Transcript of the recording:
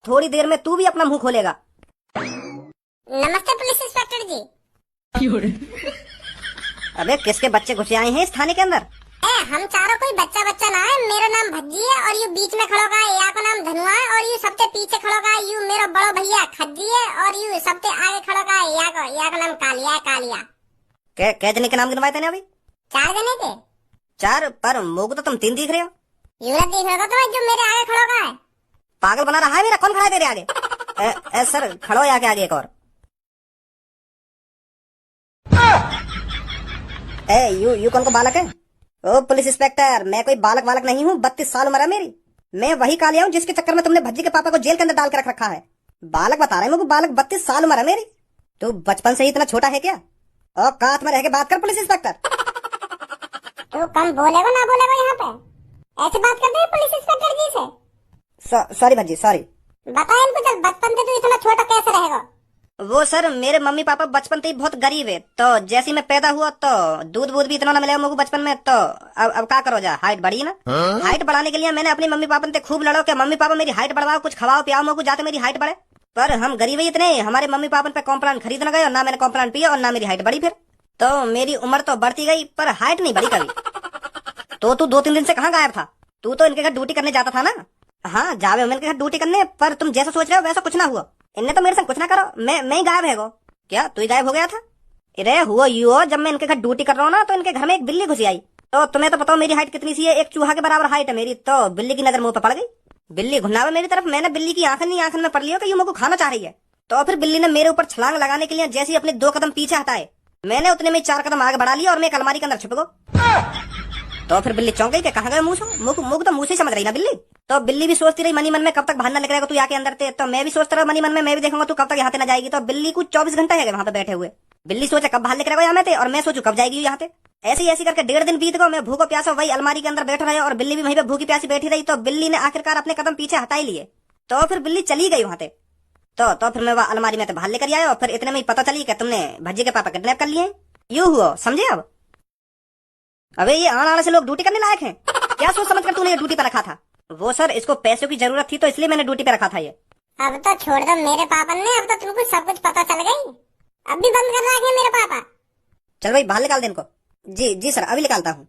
थोड़ी देर में तू भी अपना मुंह खोलेगा। नमस्ते पुलिस इंस्पेक्टर जी। अबे किसके बच्चे घुसे आए हैं इस थाने के अंदर? हम चारों कोई बच्चा बच्चा ना है। मेरा नाम भज्जी है और यू बीच में खड़ो का है, या को नाम धनुआ है और यू सबसे पीछे खड़ो का है, यू मेरा बड़ो भैया खज्जी है और यू सबसे आगे खड़ो का है, या को नाम कालिया है, कालिया। कै जने के नाम गिनवाए थे अभी? 4 जने थे। 4? पर मोगु तो तुम 3 दिख रहे हो। यू ना दिख रहा तो जो मेरे आगे खड़ो का है। पागल बना रहा है मेरा, कौन खड़ा है तेरे आगे? सर खड़ो आगे आगे एक और। यू कौन को बालक है? ओ पुलिस इंस्पेक्टर, मैं कोई बालक वालक नहीं हूँ। 32 साल उम्र है मेरी। मैं वही कालिया हूँ जिसके चक्कर में तुमने भज्जी के पापा को जेल के अंदर डाल के रख रखा है। बालक बता रहे हैं मुझे, बालक। 32 साल उम्र है मेरी। तू बचपन से ही इतना छोटा है क्या? और कात में रह के बात कर पुलिस इंस्पेक्टर। तू कम बोलेगा ना बोलेगा यहाँ पे? ऐसे बात करते हैं पुलिस इंस्पेक्टर जी से? Sorry Bhajji, sorry. बता इनको, जब बचपन से तू इतना छोटा कैसे रहेगा? वो सर, मेरे मम्मी पापा बचपन से ही बहुत गरीब है, तो जैसे मैं पैदा हुआ तो दूध वूध भी इतना ना मिलेगा मुझे बचपन में। तो अब क्या करो, जा हाइट बढ़ी ना। हाइट बढ़ाने के लिए मैंने अपनी मम्मी पापा से खूब लड़ो कि मम्मी पापा मेरी हाइट बढ़ाओ, कुछ खवाओ पियाओ मुझे, जाते मेरी हाइट बढ़े। पर हम गरीब ही इतने, हमारे मम्मी पापा पे कॉम्प्लान खरीद न गए और ना मैंने कॉम्प्लान पिया और ना मेरी हाइट बढ़ी। फिर तो मेरी उम्र तो बढ़ती गई पर हाइट नहीं बढ़ी कभी। तो तू 2-3 दिन से कहाँ गायब था? तू तो इनके घर ड्यूटी करने जाता था ना? हाँ, जावे हो इनके घर ड्यूटी करने, पर तुम जैसा सोच रहे हो वैसा कुछ ना हुआ। इनने तो मेरे संग कुछ ना करो, मैं ही गायब है। क्या तू ही गायब हो गया था? अरे हुआ यू हो, जब मैं इनके घर ड्यूटी कर रहा हूँ ना तो इनके घर में एक बिल्ली घुसी आई। तो तुम्हें तो बताओ मेरी हाइट कितनी सी है, एक चूहा के बराबर हाइट है मेरी। तो बिल्ली की नजर मुंह पे पड़ गई। बिल्ली घुनावे मेरी तरफ, मैंने बिल्ली की आंखन में पड़ लिया कि यू मुझको खाना चाह रही है। तो फिर बिल्ली ने मेरे ऊपर छलांग लगाने के लिए जैसे ही अपने 2 कदम पीछे हटाए, मैंने उतने में 4 कदम आगे बढ़ा लिया और मैं एक अलमारी के अंदर छुप गया। तो फिर बिल्ली चौंक गई कि कहाँ गए मुंह तो मुंह से समझ रही ना बिल्ली। तो बिल्ली भी सोचती रही मनी मन में कब तक बाहर न निकलेगा तू आके अंदर थे। तो मैं भी सोचता रहा मनी मन में, मैं भी देखूंगा तू कब तक यहाँ पे न जाएगी। तो बिल्ली कुछ 24 घंटे है वहाँ पे बैठे हुए। बिल्ली सोचे कब बाहर निकलेगा यहाँ थे और मैं सोचू कब जाएगी यहाँ पे। ऐसी करके 1.5 दिन बीत गए। मैं भूखो प्यासा वही अलमारी के अंदर बैठा रहा और बिल्ली भी वहीं पे भूखी प्यासी बैठी रही। तो बिल्ली ने आखिरकार अपने कदम पीछे हटा ही लिए। तो फिर बिल्ली चली गई वहाँ पे। तो फिर मैं वह अलमारी में बाहर लेकर आया और फिर इतने में पता चली कि तुमने भज्जी के पापा किडनैप कर लिए। यू हुआ, समझे? अब अबे ये आने से लोग ड्यूटी करने लायक हैं क्या? सोच समझ कर तूने ये ड्यूटी पे रखा था? वो सर, इसको पैसों की जरूरत थी तो इसलिए मैंने ड्यूटी पे रखा था ये। अब तो छोड़ दो मेरे पापा ने, अब तो तुमको सब कुछ पता चल गई। अब भी बंद कर रखा है मेरे पापा। चल भाई बाहर निकाल दे इनको। जी सर, अभी निकालता हूँ।